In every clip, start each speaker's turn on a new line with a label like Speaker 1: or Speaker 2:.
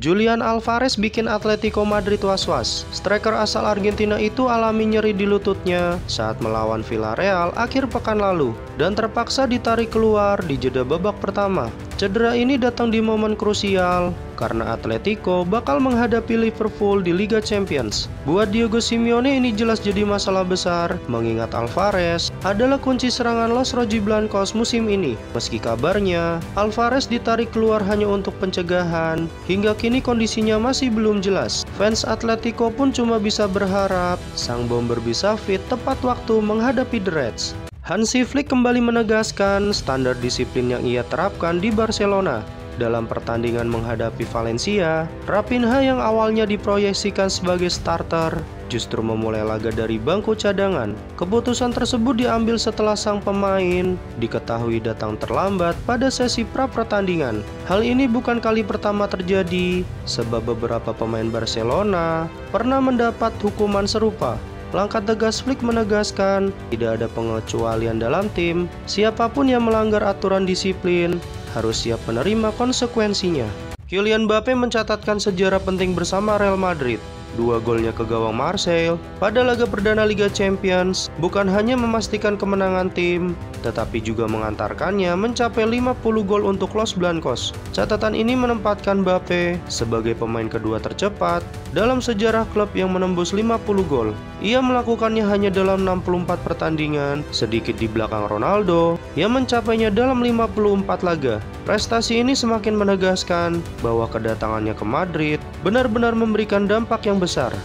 Speaker 1: Julian Alvarez bikin Atletico Madrid was-was. Striker asal Argentina itu alami nyeri di lututnya saat melawan Villarreal akhir pekan lalu dan terpaksa ditarik keluar di jeda babak pertama. Cedera ini datang di momen krusial karena Atletico bakal menghadapi Liverpool di Liga Champions. Buat Diego Simeone ini jelas jadi masalah besar, mengingat Alvarez adalah kunci serangan Los Rojiblancos musim ini. Meski kabarnya Alvarez ditarik keluar hanya untuk pencegahan, hingga kini kondisinya masih belum jelas. Fans Atletico pun cuma bisa berharap sang bomber bisa fit tepat waktu menghadapi The Reds. Hansi Flick kembali menegaskan standar disiplin yang ia terapkan di Barcelona. Dalam pertandingan menghadapi Valencia, Raphinha yang awalnya diproyeksikan sebagai starter justru memulai laga dari bangku cadangan. Keputusan tersebut diambil setelah sang pemain diketahui datang terlambat pada sesi pra-pertandingan. Hal ini bukan kali pertama terjadi, sebab beberapa pemain Barcelona pernah mendapat hukuman serupa. Langkah tegas Flick menegaskan tidak ada pengecualian dalam tim. Siapapun yang melanggar aturan disiplin harus siap menerima konsekuensinya. Kylian Mbappe mencatatkan sejarah penting bersama Real Madrid. 2 golnya ke gawang Marseille pada laga perdana Liga Champions bukan hanya memastikan kemenangan tim, tetapi juga mengantarkannya mencapai 50 gol untuk Los Blancos. Catatan ini menempatkan Mbappe sebagai pemain kedua tercepat dalam sejarah klub yang menembus 50 gol. Ia melakukannya hanya dalam 64 pertandingan, sedikit di belakang Ronaldo yang mencapainya dalam 54 laga. Prestasi ini semakin menegaskan bahwa kedatangannya ke Madrid benar-benar memberikan dampak yang besar.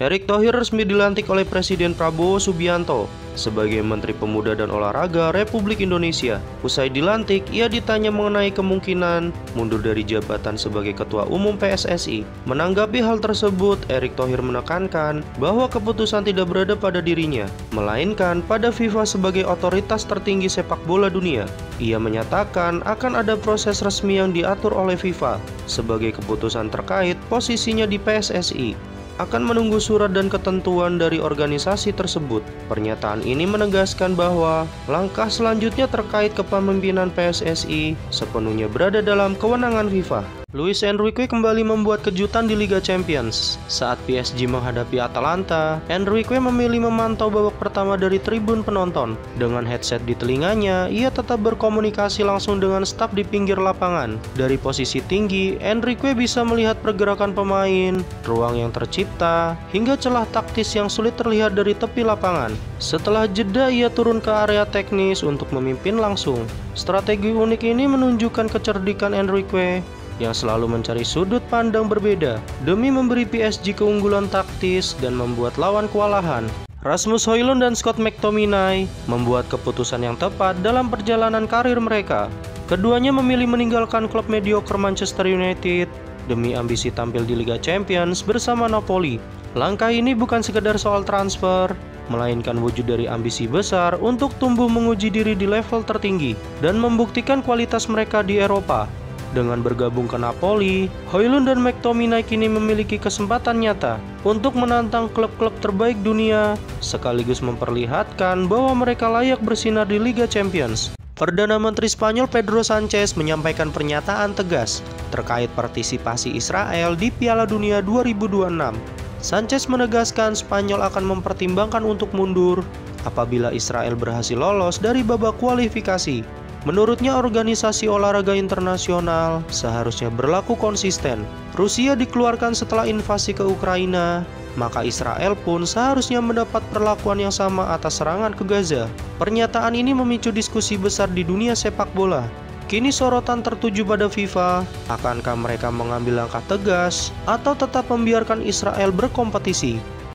Speaker 1: Erick Thohir resmi dilantik oleh Presiden Prabowo Subianto sebagai Menteri Pemuda dan Olahraga Republik Indonesia. Usai dilantik, ia ditanya mengenai kemungkinan mundur dari jabatan sebagai Ketua Umum PSSI. Menanggapi hal tersebut, Erick Thohir menekankan bahwa keputusan tidak berada pada dirinya, melainkan pada FIFA sebagai otoritas tertinggi sepak bola dunia. Ia menyatakan akan ada proses resmi yang diatur oleh FIFA sebagai keputusan terkait posisinya di PSSI. Akan menunggu surat dan ketentuan dari organisasi tersebut. Pernyataan ini menegaskan bahwa langkah selanjutnya terkait kepemimpinan PSSI sepenuhnya berada dalam kewenangan FIFA. Luis Enrique kembali membuat kejutan di Liga Champions. Saat PSG menghadapi Atalanta, Enrique memilih memantau babak pertama dari tribun penonton. Dengan headset di telinganya, ia tetap berkomunikasi langsung dengan staf di pinggir lapangan. Dari posisi tinggi, Enrique bisa melihat pergerakan pemain, ruang yang tercipta, hingga celah taktis yang sulit terlihat dari tepi lapangan. Setelah jeda, ia turun ke area teknis untuk memimpin langsung. Strategi unik ini menunjukkan kecerdikan Enrique yang selalu mencari sudut pandang berbeda demi memberi PSG keunggulan taktis dan membuat lawan kewalahan. Rasmus Højlund dan Scott McTominay membuat keputusan yang tepat dalam perjalanan karir mereka. Keduanya memilih meninggalkan klub mediocre Manchester United demi ambisi tampil di Liga Champions bersama Napoli. Langkah ini bukan sekedar soal transfer, melainkan wujud dari ambisi besar untuk tumbuh menguji diri di level tertinggi dan membuktikan kualitas mereka di Eropa. Dengan bergabung ke Napoli, Højlund dan McTominay kini memiliki kesempatan nyata untuk menantang klub-klub terbaik dunia, sekaligus memperlihatkan bahwa mereka layak bersinar di Liga Champions. Perdana Menteri Spanyol Pedro Sanchez menyampaikan pernyataan tegas terkait partisipasi Israel di Piala Dunia 2026. Sanchez menegaskan Spanyol akan mempertimbangkan untuk mundur apabila Israel berhasil lolos dari babak kualifikasi. Menurutnya, organisasi olahraga internasional seharusnya berlaku konsisten. Rusia dikeluarkan setelah invasi ke Ukraina, maka Israel pun seharusnya mendapat perlakuan yang sama atas serangan ke Gaza. Pernyataan ini memicu diskusi besar di dunia sepak bola. Kini sorotan tertuju pada FIFA, akankah mereka mengambil langkah tegas atau tetap membiarkan Israel berkompetisi?